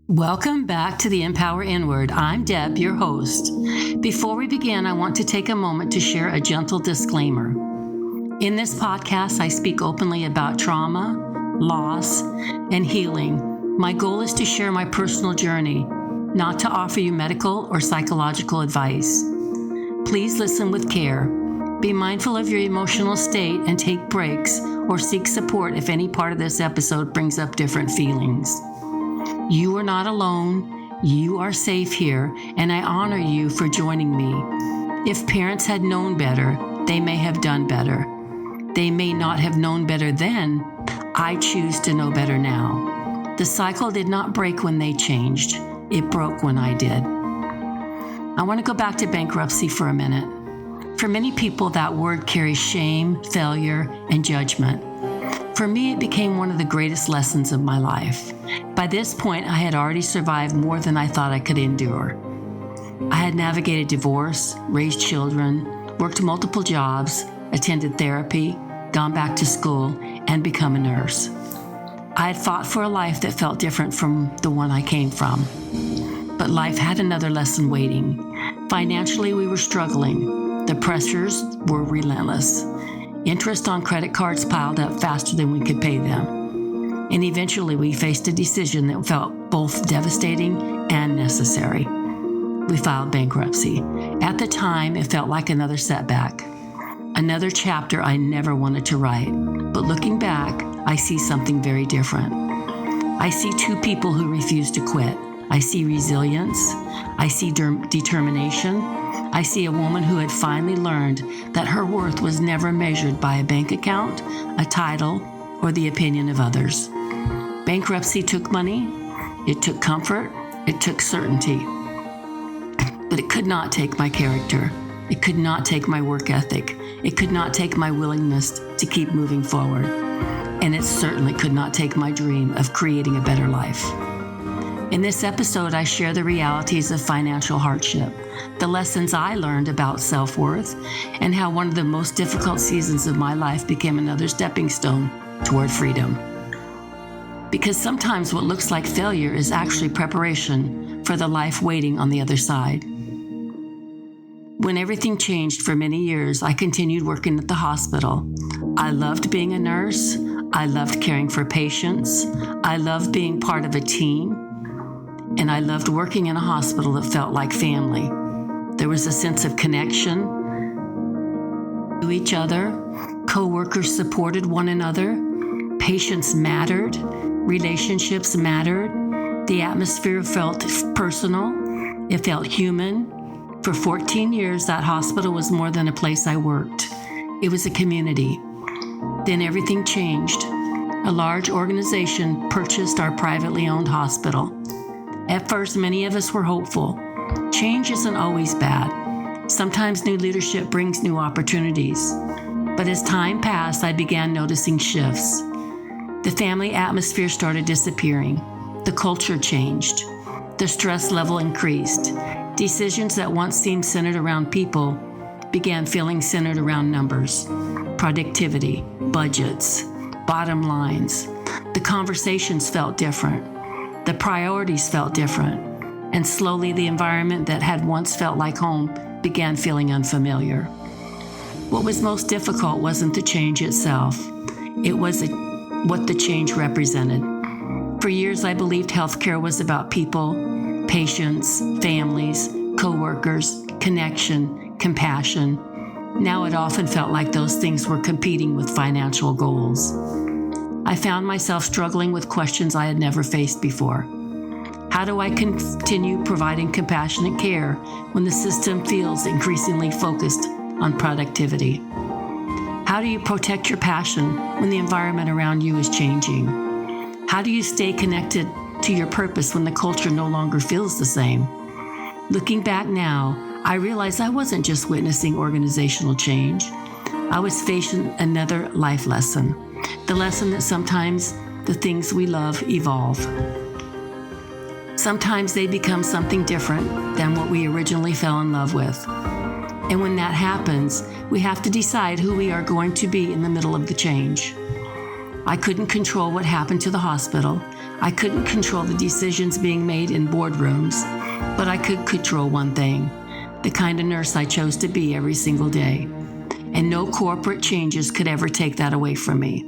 Welcome back to the Empower Inward. I'm Deb, your host. Before we begin, I want to take a moment to share a gentle disclaimer. In this podcast, I speak openly about trauma, loss, and healing. My goal is to share my personal journey, not to offer you medical or psychological advice. Please listen with care. Be mindful of your emotional state and take breaks or seek support if any part of this episode brings up different feelings. You are not alone. You are safe here, and I honor you for joining me. If parents had known better, they may have done better. They may not have known better then. I choose to know better now. The cycle did not break when they changed. It broke when I did. I want to go back to bankruptcy for a minute. For many people, that word carries shame, failure, and judgment. For me, it became one of the greatest lessons of my life. By this point, I had already survived more than I thought I could endure. I had navigated divorce, raised children, worked multiple jobs, attended therapy, gone back to school, and become a nurse. I had fought for a life that felt different from the one I came from. But life had another lesson waiting. Financially, we were struggling. The pressures were relentless. Interest on credit cards piled up faster than we could pay them. And eventually we faced a decision that felt both devastating and necessary. We filed bankruptcy. At the time, it felt like another setback, another chapter I never wanted to write. But looking back, I see something very different. I see two people who refuse to quit. I see resilience. I see determination. I see a woman who had finally learned that her worth was never measured by a bank account, a title, or the opinion of others. Bankruptcy took money, it took comfort, it took certainty. But it could not take my character. It could not take my work ethic. It could not take my willingness to keep moving forward. And it certainly could not take my dream of creating a better life. In this episode, I share the realities of financial hardship, the lessons I learned about self-worth, and how one of the most difficult seasons of my life became another stepping stone toward freedom. Because sometimes what looks like failure is actually preparation for the life waiting on the other side. When everything changed for many years, I continued working at the hospital. I loved being a nurse. I loved caring for patients. I loved being part of a team. And I loved working in a hospital that felt like family. There was a sense of connection to each other. Co-workers supported one another. Patients mattered. Relationships mattered. The atmosphere felt personal. It felt human. For 14 years, that hospital was more than a place I worked. It was a community. Then everything changed. A large organization purchased our privately owned hospital. At first, many of us were hopeful. Change isn't always bad. Sometimes new leadership brings new opportunities. But as time passed, I began noticing shifts. The family atmosphere started disappearing. The culture changed. The stress level increased. Decisions that once seemed centered around people began feeling centered around numbers, productivity, budgets, bottom lines. The conversations felt different. The priorities felt different, and slowly the environment that had once felt like home began feeling unfamiliar. What was most difficult wasn't the change itself. It was what the change represented. For years, I believed healthcare was about people, patients, families, coworkers, connection, compassion. Now it often felt like those things were competing with financial goals. I found myself struggling with questions I had never faced before. How do I continue providing compassionate care when the system feels increasingly focused on productivity? How do you protect your passion when the environment around you is changing? How do you stay connected to your purpose when the culture no longer feels the same? Looking back now, I realized I wasn't just witnessing organizational change. I was facing another life lesson. The lesson that sometimes the things we love evolve. Sometimes they become something different than what we originally fell in love with. And when that happens, we have to decide who we are going to be in the middle of the change. I couldn't control what happened to the hospital. I couldn't control the decisions being made in boardrooms, but I could control one thing, the kind of nurse I chose to be every single day. And no corporate changes could ever take that away from me.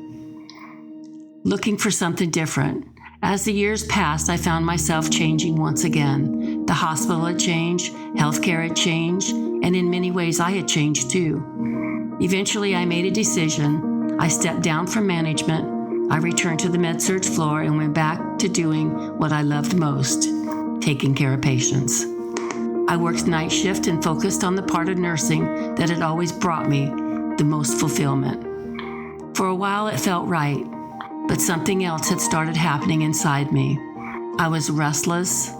Looking for something different. As the years passed, I found myself changing once again. The hospital had changed, healthcare had changed, and in many ways I had changed too. Eventually, I made a decision. I stepped down from management. I returned to the med-surg floor and went back to doing what I loved most, taking care of patients. I worked night shift and focused on the part of nursing that had always brought me the most fulfillment. For a while, it felt right, but something else had started happening inside me. I was restless,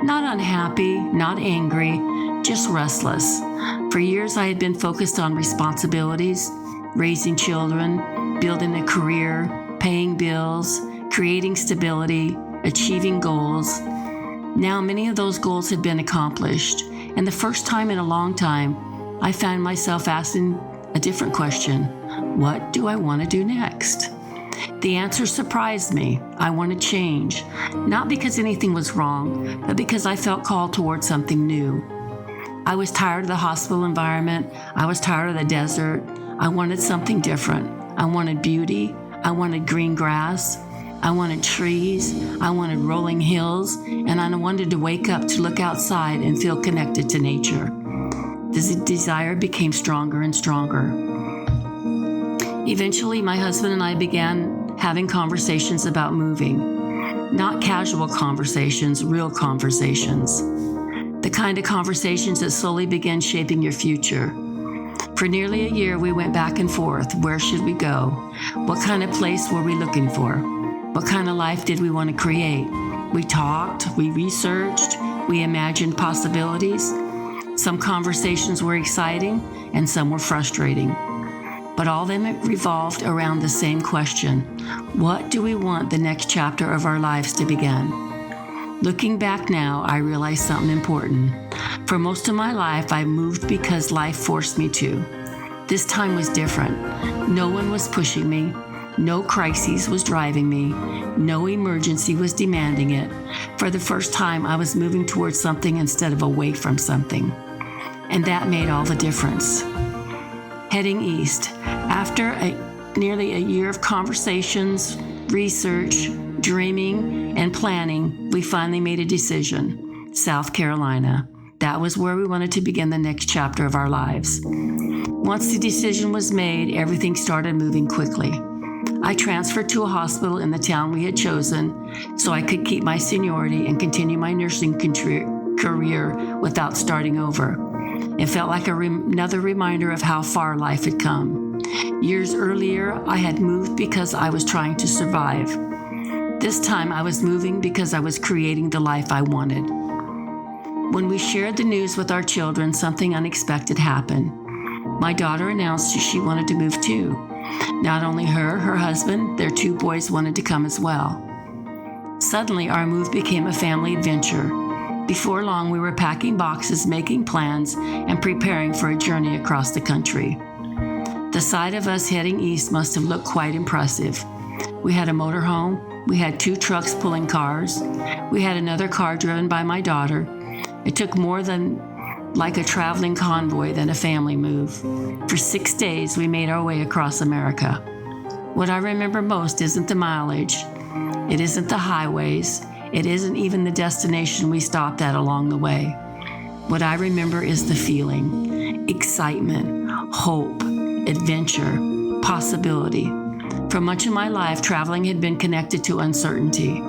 not unhappy, not angry, just restless. For years, I had been focused on responsibilities, raising children, building a career, paying bills, creating stability, achieving goals. Now, many of those goals had been accomplished, and the first time in a long time, I found myself asking a different question. What do I want to do next? The answer surprised me. I wanted change, not because anything was wrong, but because I felt called towards something new. I was tired of the hospital environment. I was tired of the desert. I wanted something different. I wanted beauty. I wanted green grass. I wanted trees. I wanted rolling hills. And I wanted to wake up to look outside and feel connected to nature. This desire became stronger and stronger. Eventually, my husband and I began having conversations about moving. Not casual conversations, real conversations. The kind of conversations that slowly begin shaping your future. For nearly a year, we went back and forth. Where should we go? What kind of place were we looking for? What kind of life did we want to create? We talked, we researched, we imagined possibilities. Some conversations were exciting and some were frustrating. But all of them revolved around the same question. What do we want the next chapter of our lives to begin? Looking back now, I realize something important. For most of my life, I moved because life forced me to. This time was different. No one was pushing me. No crisis was driving me. No emergency was demanding it. For the first time, I was moving towards something instead of away from something. And that made all the difference. Heading east. After nearly a year of conversations, research, dreaming, and planning, we finally made a decision. South Carolina. That was where we wanted to begin the next chapter of our lives. Once the decision was made, everything started moving quickly. I transferred to a hospital in the town we had chosen so I could keep my seniority and continue my nursing career without starting over. It felt like another reminder of how far life had come. Years earlier, I had moved because I was trying to survive. This time, I was moving because I was creating the life I wanted. When we shared the news with our children, something unexpected happened. My daughter announced she wanted to move too. Not only her husband, their 2 boys wanted to come as well. Suddenly, our move became a family adventure. Before long, we were packing boxes, making plans, and preparing for a journey across the country. The sight of us heading east must have looked quite impressive. We had a motorhome. We had 2 trucks pulling cars. We had another car driven by my daughter. It took more than like a traveling convoy than a family move. For 6 days, we made our way across America. What I remember most isn't the mileage. It isn't the highways. It isn't even the destination we stopped at along the way. What I remember is the feeling, excitement, hope, adventure, possibility. For much of my life, traveling had been connected to uncertainty.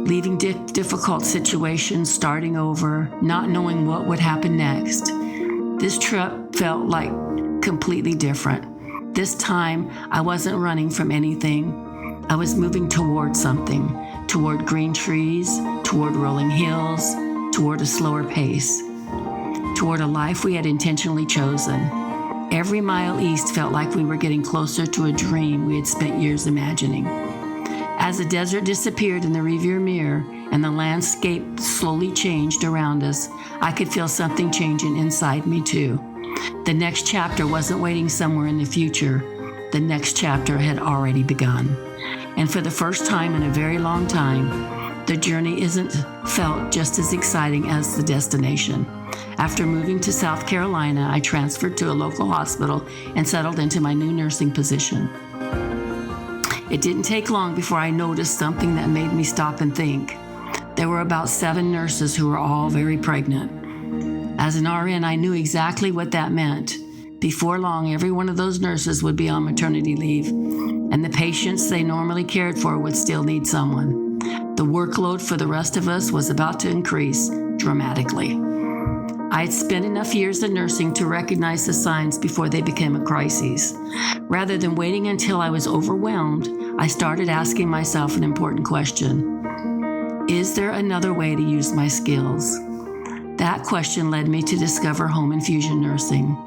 Leaving difficult situations, starting over, not knowing what would happen next. This trip felt like completely different. This time, I wasn't running from anything. I was moving toward something, toward green trees, toward rolling hills, toward a slower pace, toward a life we had intentionally chosen. Every mile east felt like we were getting closer to a dream we had spent years imagining. As the desert disappeared in the rearview mirror and the landscape slowly changed around us, I could feel something changing inside me too. The next chapter wasn't waiting somewhere in the future. The next chapter had already begun. And for the first time in a very long time, the journey isn't felt just as exciting as the destination. After moving to South Carolina, I transferred to a local hospital and settled into my new nursing position. It didn't take long before I noticed something that made me stop and think. There were about 7 nurses who were all very pregnant. As an RN, I knew exactly what that meant. Before long, every one of those nurses would be on maternity leave, and the patients they normally cared for would still need someone. The workload for the rest of us was about to increase dramatically. I had spent enough years in nursing to recognize the signs before they became a crisis. Rather than waiting until I was overwhelmed, I started asking myself an important question. Is there another way to use my skills? That question led me to discover home infusion nursing.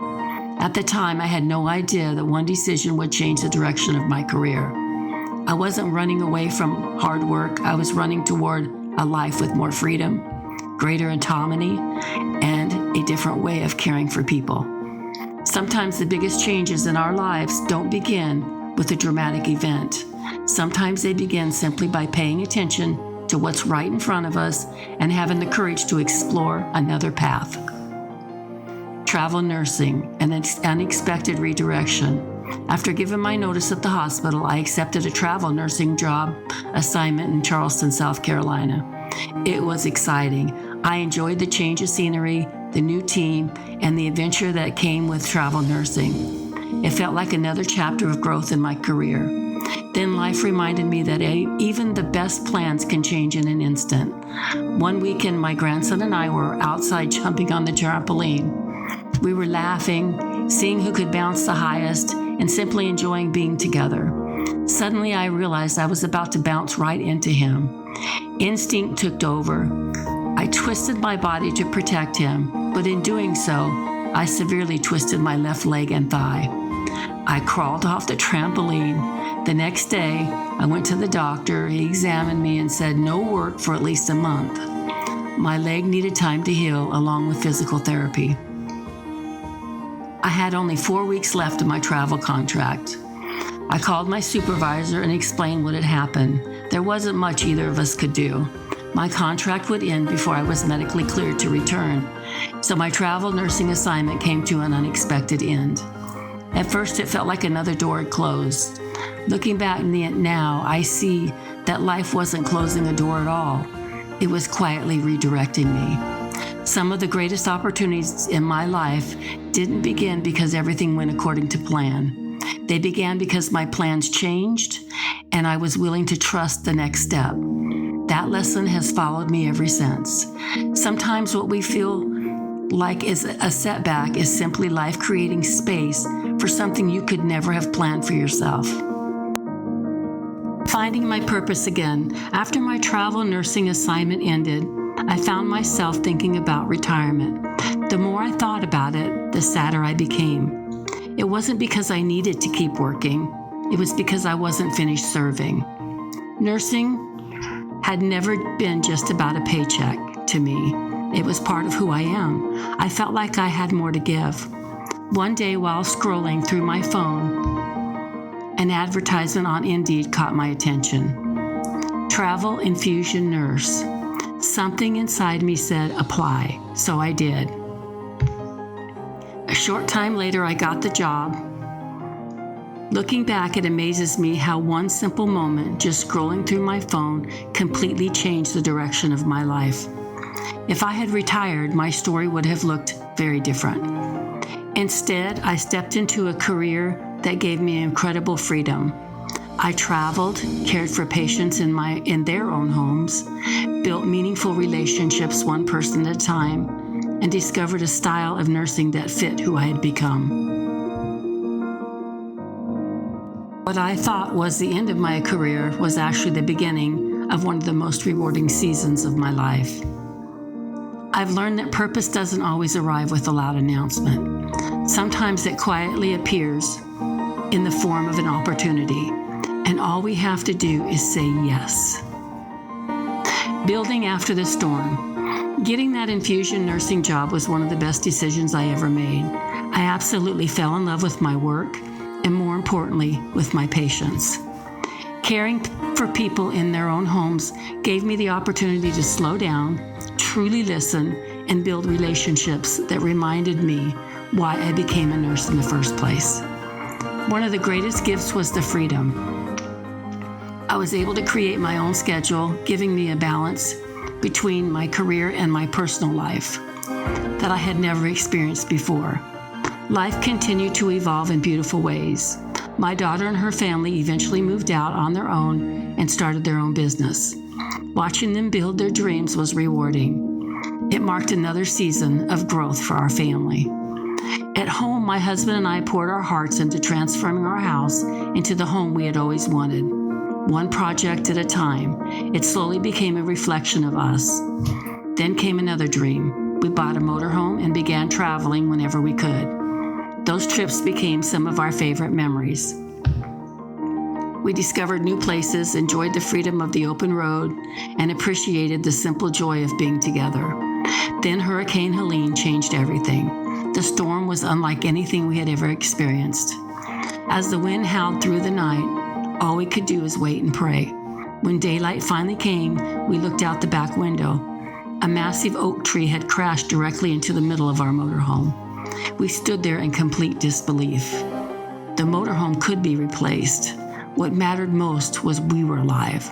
At the time, I had no idea that one decision would change the direction of my career. I wasn't running away from hard work. I was running toward a life with more freedom, greater autonomy, and a different way of caring for people. Sometimes the biggest changes in our lives don't begin with a dramatic event. Sometimes they begin simply by paying attention to what's right in front of us and having the courage to explore another path. Travel nursing, an unexpected redirection. After giving my notice at the hospital, I accepted a travel nursing job assignment in Charleston, South Carolina. It was exciting. I enjoyed the change of scenery, the new team, and the adventure that came with travel nursing. It felt like another chapter of growth in my career. Then life reminded me that even the best plans can change in an instant. One weekend, my grandson and I were outside jumping on the trampoline. We were laughing, seeing who could bounce the highest, and simply enjoying being together. Suddenly, I realized I was about to bounce right into him. Instinct took over. I twisted my body to protect him, but in doing so, I severely twisted my left leg and thigh. I crawled off the trampoline. The next day, I went to the doctor. He examined me and said no work for at least a month. My leg needed time to heal, along with physical therapy. I had only 4 weeks left of my travel contract. I called my supervisor and explained what had happened. There wasn't much either of us could do. My contract would end before I was medically cleared to return, so my travel nursing assignment came to an unexpected end. At first, it felt like another door had closed. Looking back now, I see that life wasn't closing a door at all. It was quietly redirecting me. Some of the greatest opportunities in my life didn't begin because everything went according to plan. They began because my plans changed and I was willing to trust the next step. That lesson has followed me ever since. Sometimes what we feel like is a setback is simply life creating space for something you could never have planned for yourself. Finding my purpose again. After my travel nursing assignment ended, I found myself thinking about retirement. The more I thought about it, the sadder I became. It wasn't because I needed to keep working. It was because I wasn't finished serving. Nursing had never been just about a paycheck to me. It was part of who I am. I felt like I had more to give. One day while scrolling through my phone, an advertisement on Indeed caught my attention. Travel infusion nurse. Something inside me said, apply, so I did. A short time later, I got the job. Looking back, it amazes me how one simple moment, just scrolling through my phone, completely changed the direction of my life. If I had retired, my story would have looked very different. Instead, I stepped into a career that gave me incredible freedom. I traveled, cared for patients in their own homes, built meaningful relationships one person at a time, and discovered a style of nursing that fit who I had become. What I thought was the end of my career was actually the beginning of one of the most rewarding seasons of my life. I've learned that purpose doesn't always arrive with a loud announcement. Sometimes it quietly appears in the form of an opportunity. And all we have to do is say yes. Building after the storm. Getting that infusion nursing job was one of the best decisions I ever made. I absolutely fell in love with my work and, more importantly, with my patients. Caring for people in their own homes gave me the opportunity to slow down, truly listen, and build relationships that reminded me why I became a nurse in the first place. One of the greatest gifts was the freedom. I was able to create my own schedule, giving me a balance between my career and my personal life that I had never experienced before. Life continued to evolve in beautiful ways. My daughter and her family eventually moved out on their own and started their own business. Watching them build their dreams was rewarding. It marked another season of growth for our family. At home, my husband and I poured our hearts into transforming our house into the home we had always wanted. One project at a time, it slowly became a reflection of us. Then came another dream. We bought a motorhome and began traveling whenever we could. Those trips became some of our favorite memories. We discovered new places, enjoyed the freedom of the open road, and appreciated the simple joy of being together. Then Hurricane Helene changed everything. The storm was unlike anything we had ever experienced. As the wind howled through the night, all we could do was wait and pray. When daylight finally came, we looked out the back window. A massive oak tree had crashed directly into the middle of our motorhome. We stood there in complete disbelief. The motorhome could be replaced. What mattered most was we were alive.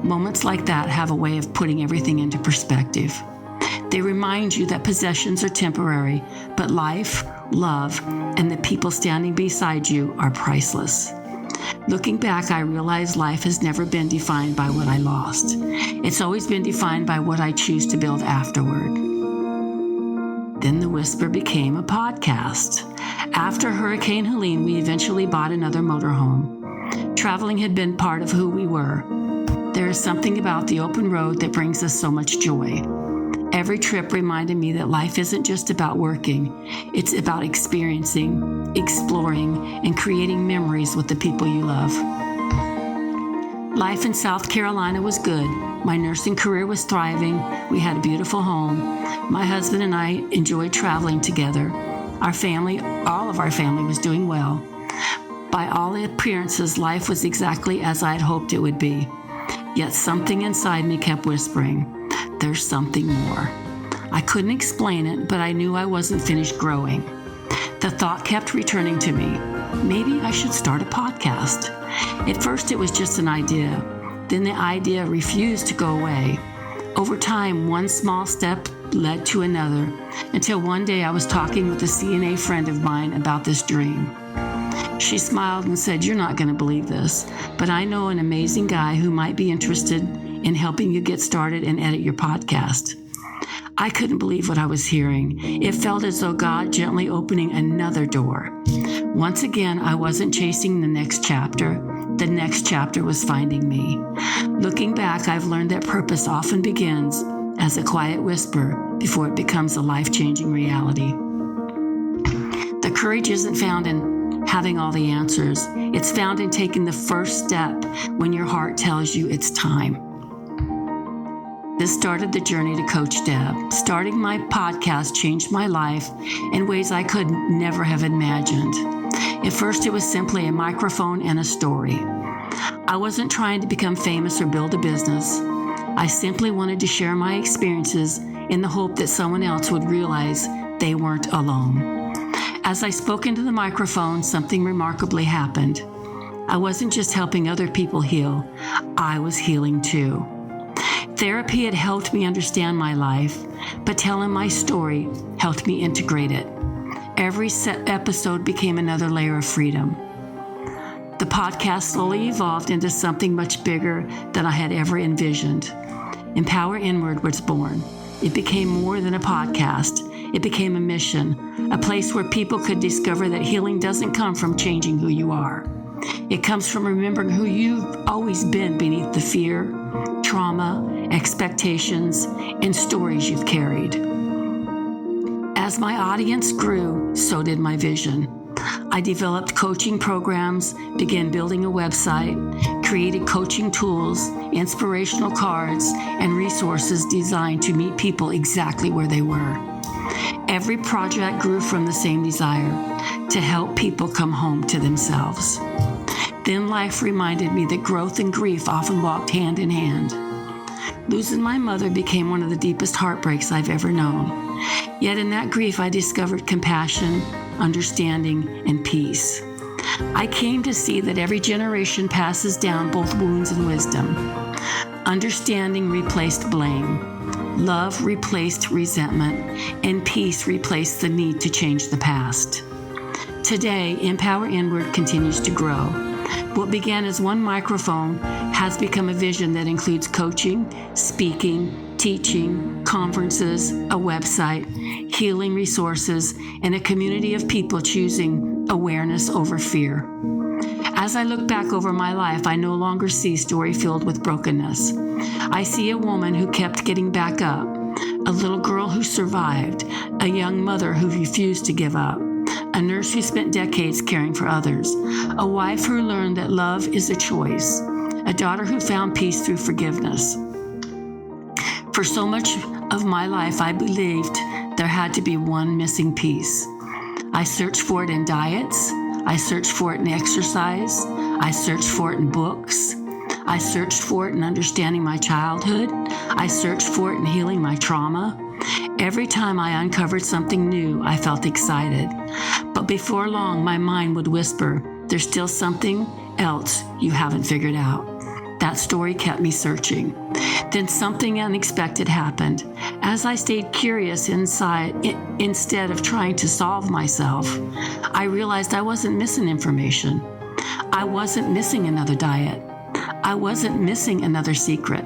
Moments like that have a way of putting everything into perspective. They remind you that possessions are temporary, but life, love, and the people standing beside you are priceless. Looking back, I realize life has never been defined by what I lost. It's always been defined by what I choose to build afterward. Then the Whisper became a podcast. After Hurricane Helene, we eventually bought another motorhome. Traveling had been part of who we were. There is something about the open road that brings us so much joy. Every trip reminded me that life isn't just about working. It's about experiencing, exploring, and creating memories with the people you love. Life in South Carolina was good. My nursing career was thriving. We had a beautiful home. My husband and I enjoyed traveling together. All of our family was doing well. By all appearances, life was exactly as I had hoped it would be. Yet something inside me kept whispering, there's something more. I couldn't explain it, but I knew I wasn't finished growing. The thought kept returning to me. Maybe I should start a podcast. At first, it was just an idea. Then the idea refused to go away. Over time, one small step led to another, until one day I was talking with a CNA friend of mine about this dream. She smiled and said, "You're not going to believe this, but I know an amazing guy who might be interested in helping you get started and edit your podcast." I couldn't believe what I was hearing. It felt as though God gently opening another door. Once again, I wasn't chasing the next chapter. The next chapter was finding me. Looking back, I've learned that purpose often begins as a quiet whisper before it becomes a life-changing reality. The courage isn't found in having all the answers. It's found in taking the first step when your heart tells you it's time. This started the journey to Coach Deb. Starting my podcast changed my life in ways I could never have imagined. At first, it was simply a microphone and a story. I wasn't trying to become famous or build a business. I simply wanted to share my experiences in the hope that someone else would realize they weren't alone. As I spoke into the microphone, something remarkably happened. I wasn't just helping other people heal, I was healing too. Therapy had helped me understand my life, but telling my story helped me integrate it. Every episode became another layer of freedom. The podcast slowly evolved into something much bigger than I had ever envisioned. Empower Inward was born. It became more than a podcast. It became a mission, a place where people could discover that healing doesn't come from changing who you are. It comes from remembering who you've always been beneath the fear, trauma, expectations, and stories you've carried. As my audience grew, so did my vision. I developed coaching programs, began building a website, created coaching tools, inspirational cards, and resources designed to meet people exactly where they were. Every project grew from the same desire, to help people come home to themselves. Then life reminded me that growth and grief often walked hand in hand. Losing my mother became one of the deepest heartbreaks I've ever known. Yet in that grief, I discovered compassion, understanding, and peace. I came to see that every generation passes down both wounds and wisdom. Understanding replaced blame. Love replaced resentment, and peace replaced the need to change the past. Today, Empower Inward continues to grow. What began as one microphone has become a vision that includes coaching, speaking, teaching, conferences, a website, healing resources, and a community of people choosing awareness over fear. As I look back over my life, I no longer see a story filled with brokenness. I see a woman who kept getting back up, a little girl who survived, a young mother who refused to give up, a nurse who spent decades caring for others, a wife who learned that love is a choice, a daughter who found peace through forgiveness. For so much of my life, I believed there had to be one missing piece. I searched for it in diets. I searched for it in exercise. I searched for it in books. I searched for it in understanding my childhood. I searched for it in healing my trauma. Every time I uncovered something new, I felt excited. But before long, my mind would whisper, "There's still something else you haven't figured out." That story kept me searching. Then something unexpected happened. As I stayed curious instead of trying to solve myself, I realized I wasn't missing information. I wasn't missing another diet. I wasn't missing another secret.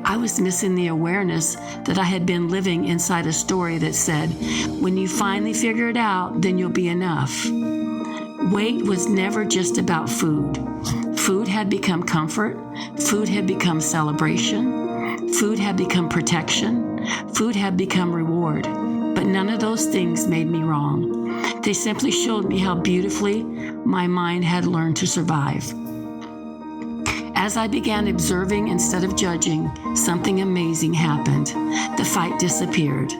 I was missing the awareness that I had been living inside a story that said, when you finally figure it out, then you'll be enough. Weight was never just about food. Food had become comfort. Food had become celebration. Food had become protection. Food had become reward. But none of those things made me wrong. They simply showed me how beautifully my mind had learned to survive. As I began observing instead of judging, something amazing happened. The fight disappeared.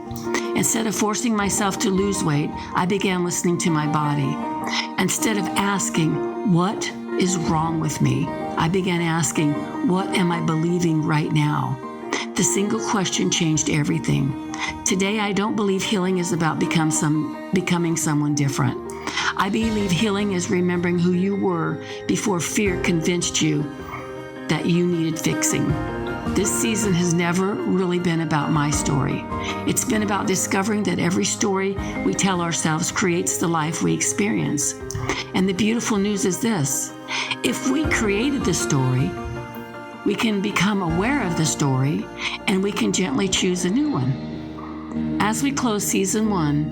Instead of forcing myself to lose weight, I began listening to my body. Instead of asking, "What is wrong with me?" I began asking, "What am I believing right now?" The single question changed everything. Today, I don't believe healing is about becoming someone different. I believe healing is remembering who you were before fear convinced you that you needed fixing. This season has never really been about my story. It's been about discovering that every story we tell ourselves creates the life we experience. And the beautiful news is this: if we created the story, we can become aware of the story, and we can gently choose a new one. As we close season 1,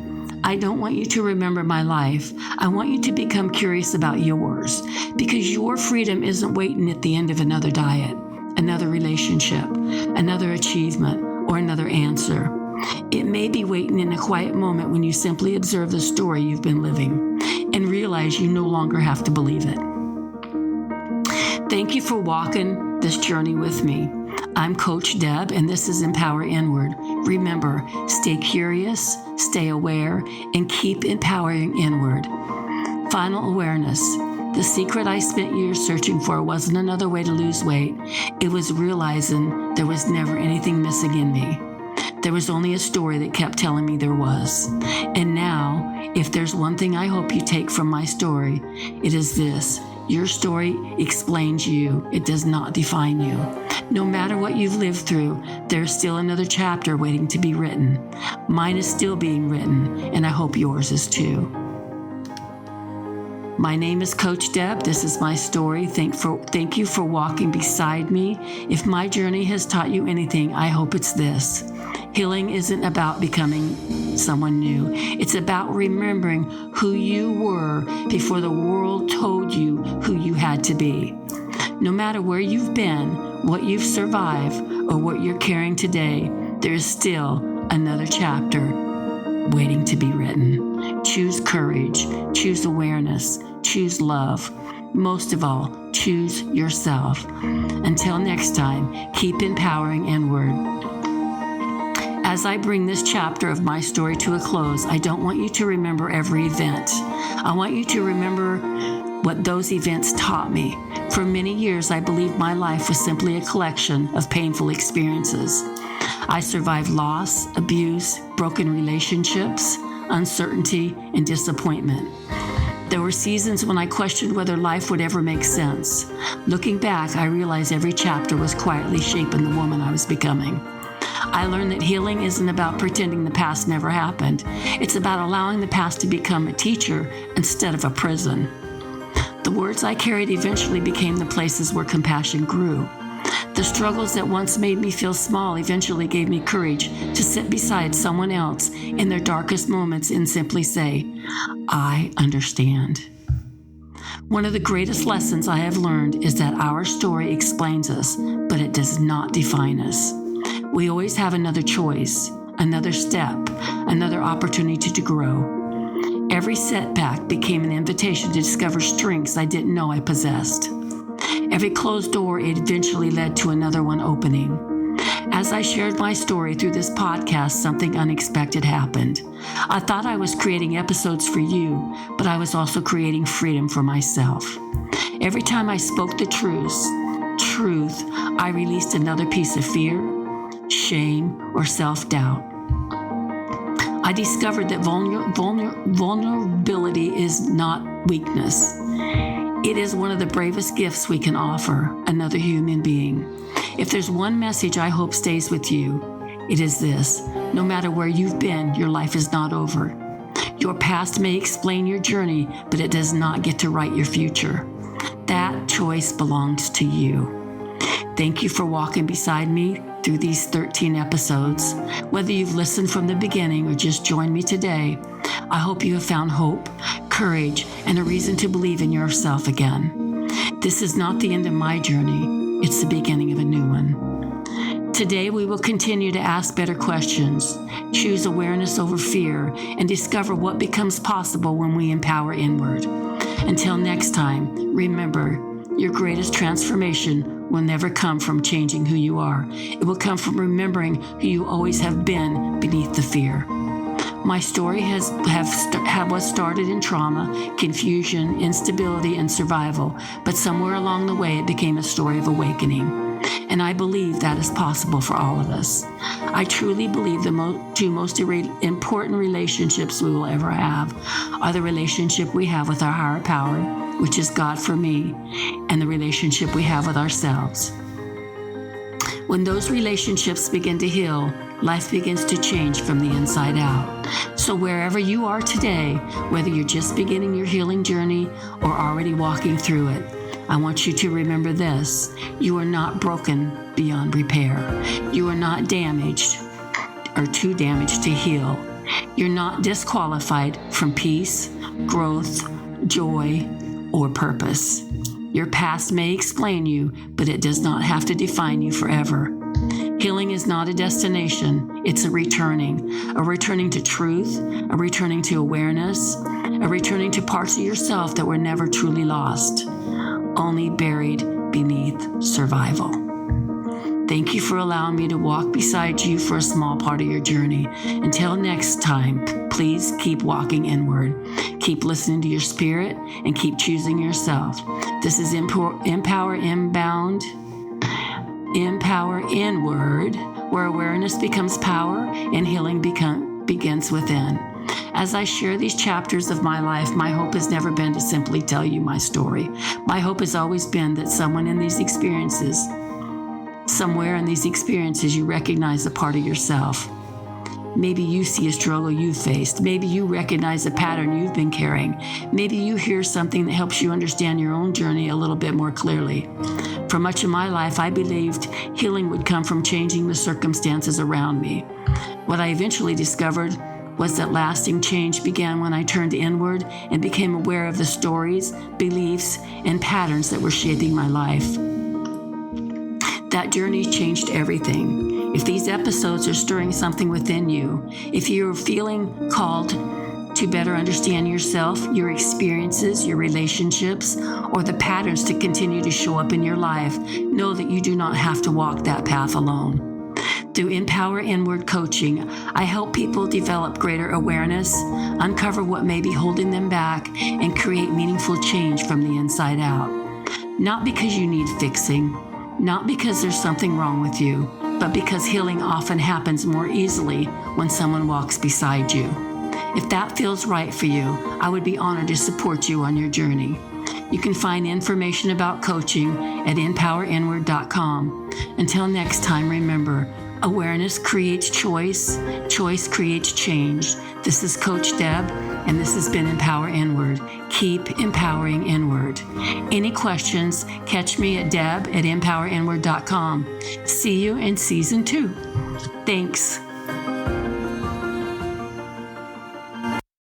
I don't want you to remember my life. I want you to become curious about yours, because your freedom isn't waiting at the end of another diet, another relationship, another achievement, or another answer. It may be waiting in a quiet moment when you simply observe the story you've been living and realize you no longer have to believe it. Thank you for walking this journey with me. I'm Coach Deb, and this is Empower Inward. Remember, stay curious, stay aware, and keep empowering inward. Final awareness. The secret I spent years searching for wasn't another way to lose weight. It was realizing there was never anything missing in me. There was only a story that kept telling me there was. And now, if there's one thing I hope you take from my story, it is this: your story explains you. It does not define you. No matter what you've lived through, there's still another chapter waiting to be written. Mine is still being written, and I hope yours is too. My name is Coach Deb. This is my story. Thank you for walking beside me. If my journey has taught you anything, I hope it's this: healing isn't about becoming someone new. It's about remembering who you were before the world told you who you had to be. No matter where you've been, what you've survived, or what you're carrying today, there is still another chapter waiting to be written. Choose courage, choose awareness, choose love. Most of all, choose yourself. Until next time, keep empowering inward. As I bring this chapter of my story to a close, I don't want you to remember every event. I want you to remember what those events taught me. For many years, I believed my life was simply a collection of painful experiences. I survived loss, abuse, broken relationships, uncertainty, and disappointment. There were seasons when I questioned whether life would ever make sense. Looking back, I realized every chapter was quietly shaping the woman I was becoming. I learned that healing isn't about pretending the past never happened. It's about allowing the past to become a teacher instead of a prison. The words I carried eventually became the places where compassion grew. The struggles that once made me feel small eventually gave me courage to sit beside someone else in their darkest moments and simply say, I understand. One of the greatest lessons I have learned is that our story explains us, but it does not define us. We always have another choice, another step, another opportunity to grow. Every setback became an invitation to discover strengths I didn't know I possessed. Every closed door eventually led to another one opening. As I shared my story through this podcast, something unexpected happened. I thought I was creating episodes for you, but I was also creating freedom for myself. Every time I spoke the truth, I released another piece of fear, shame, or self-doubt. I discovered that vulnerability is not weakness. It is one of the bravest gifts we can offer another human being. If there's one message I hope stays with you, it is this: no matter where you've been, your life is not over. Your past may explain your journey, but it does not get to write your future. That choice belongs to you. Thank you for walking beside me through these 13 episodes. Whether you've listened from the beginning or just joined me today, I hope you have found hope, courage, and a reason to believe in yourself again. This is not the end of my journey. It's the beginning of a new one. Today, we will continue to ask better questions, choose awareness over fear, and discover what becomes possible when we empower inward. Until next time, remember, your greatest transformation will never come from changing who you are. It will come from remembering who you always have been beneath the fear. My story was started in trauma, confusion, instability, and survival, but somewhere along the way it became a story of awakening. And I believe that is possible for all of us. I truly believe the two most important relationships we will ever have are the relationship we have with our higher power, which is God for me, and the relationship we have with ourselves. When those relationships begin to heal, life begins to change from the inside out. So wherever you are today, whether you're just beginning your healing journey or already walking through it, I want you to remember this: you are not broken beyond repair. You are not damaged or too damaged to heal. You're not disqualified from peace, growth, joy, or purpose. Your past may explain you, but it does not have to define you forever. Healing is not a destination, it's a returning to truth, a returning to awareness, a returning to parts of yourself that were never truly lost, only buried beneath survival. Thank you for allowing me to walk beside you for a small part of your journey. Until next time, please keep walking inward. Keep listening to your spirit and keep choosing yourself. This is Empower Inbound, Empower Inward, where awareness becomes power and healing begins within. As I share these chapters of my life, my hope has never been to simply tell you my story. My hope has always been that somewhere in these experiences, you recognize a part of yourself. Maybe you see a struggle you've faced. Maybe you recognize a pattern you've been carrying. Maybe you hear something that helps you understand your own journey a little bit more clearly. For much of my life, I believed healing would come from changing the circumstances around me. What I eventually discovered was that lasting change began when I turned inward and became aware of the stories, beliefs, and patterns that were shaping my life. That journey changed everything. If these episodes are stirring something within you, if you're feeling called to better understand yourself, your experiences, your relationships, or the patterns to continue to show up in your life, know that you do not have to walk that path alone. Through Empower Inward Coaching, I help people develop greater awareness, uncover what may be holding them back, and create meaningful change from the inside out. Not because you need fixing, not because there's something wrong with you, but because healing often happens more easily when someone walks beside you. If that feels right for you, I would be honored to support you on your journey. You can find information about coaching at empowerinward.com. Until next time, remember, awareness creates choice, choice creates change. This is Coach Deb, and this has been Empower Inward. Keep empowering inward. Any questions, catch me at deb@empowerinward.com. See you in Season 2. Thanks.